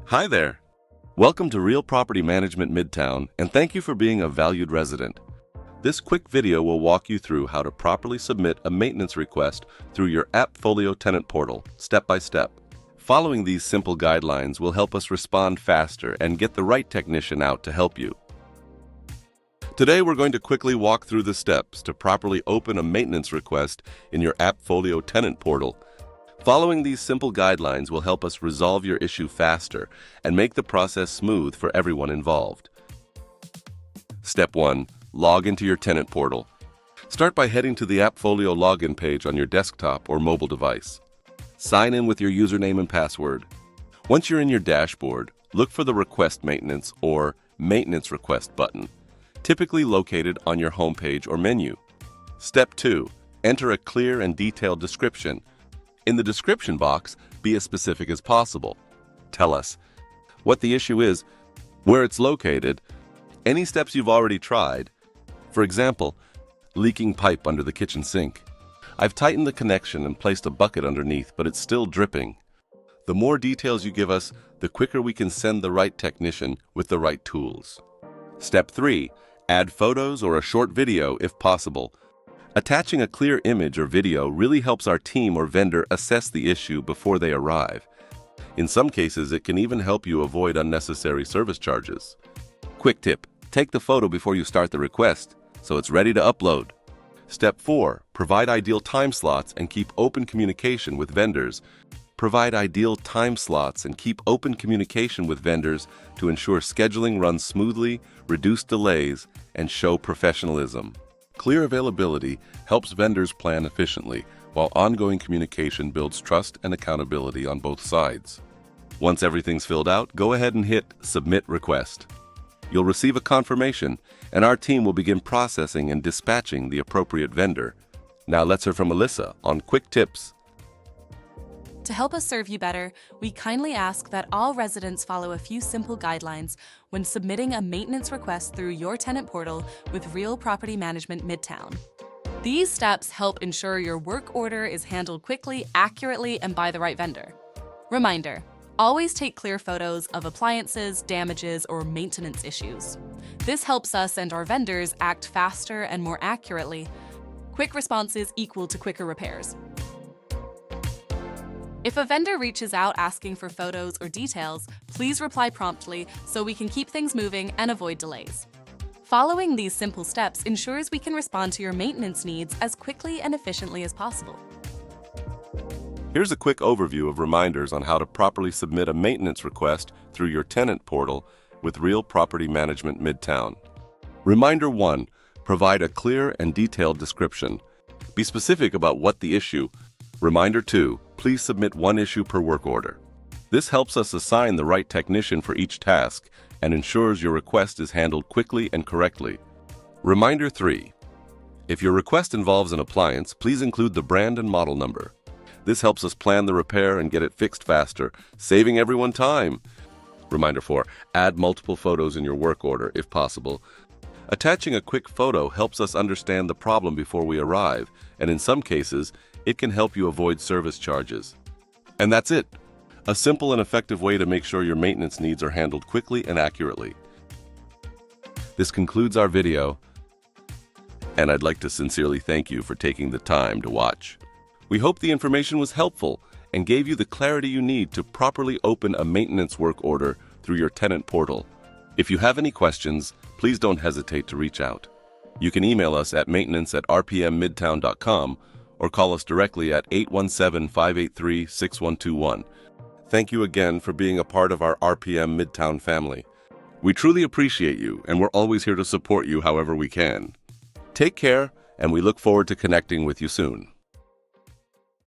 Hi there. Welcome to Real Property Management Midtown, and thank you for being a valued resident. This quick video will walk you through how to properly submit a maintenance request through your AppFolio tenant portal, step by step. Following these simple guidelines will help us respond faster and get the right technician out to help you. Today we're going to quickly walk through the steps to properly open a maintenance request in your AppFolio tenant portal. Following these simple guidelines will help us resolve your issue faster and make the process smooth for everyone involved. Step 1. Log into your tenant portal. Start by heading to the AppFolio login page on your desktop or mobile device. Sign in with your username and password. Once you're in your dashboard, look for the Request Maintenance or Maintenance Request button, typically located on your homepage or menu. Step 2. Enter a clear and detailed description. In the description box, be as specific as possible. Tell us what the issue is, where it's located, any steps you've already tried. For example, leaking pipe under the kitchen sink. I've tightened the connection and placed a bucket underneath, but it's still dripping. The more details you give us, the quicker we can send the right technician with the right tools. Step 3. Add photos or a short video if possible. Attaching a clear image or video really helps our team or vendor assess the issue before they arrive. In some cases, it can even help you avoid unnecessary service charges. Quick tip: take the photo before you start the request, so it's ready to upload. Step 4. Provide ideal time slots and keep open communication with vendors. Provide ideal time slots and keep open communication with vendors to ensure scheduling runs smoothly, reduce delays, and show professionalism. Clear availability helps vendors plan efficiently, while ongoing communication builds trust and accountability on both sides. Once everything's filled out, go ahead and hit Submit Request. You'll receive a confirmation, and our team will begin processing and dispatching the appropriate vendor. Now let's hear from Alyssa on quick tips. To help us serve you better, we kindly ask that all residents follow a few simple guidelines when submitting a maintenance request through your tenant portal with Real Property Management Midtown. These steps help ensure your work order is handled quickly, accurately, and by the right vendor. Reminder: always take clear photos of appliances, damages, or maintenance issues. This helps us and our vendors act faster and more accurately. Quick responses equal to quicker repairs. If a vendor reaches out asking for photos or details, please reply promptly so we can keep things moving and avoid delays. Following these simple steps ensures we can respond to your maintenance needs as quickly and efficiently as possible. Here's a quick overview of reminders on how to properly submit a maintenance request through your tenant portal with Real Property Management Midtown. Reminder 1. Provide a clear and detailed description. Be specific about what the issue. Reminder 2. Please submit one issue per work order. This helps us assign the right technician for each task and ensures your request is handled quickly and correctly. Reminder 3. If your request involves an appliance, please include the brand and model number. This helps us plan the repair and get it fixed faster, saving everyone time. Reminder 4. Add multiple photos in your work order if possible. Attaching a quick photo helps us understand the problem before we arrive, and in some cases, it can help you avoid service charges. And that's it. A simple and effective way to make sure your maintenance needs are handled quickly and accurately. This concludes our video, and I'd like to sincerely thank you for taking the time to watch. We hope the information was helpful and gave you the clarity you need to properly open a maintenance work order through your tenant portal. If you have any questions, please don't hesitate to reach out. You can email us at maintenance@rpmmidtown.com or call us directly at 817-583-6121. Thank you again for being a part of our RPM Midtown family. We truly appreciate you, and we're always here to support you however we can. Take care, and we look forward to connecting with you soon.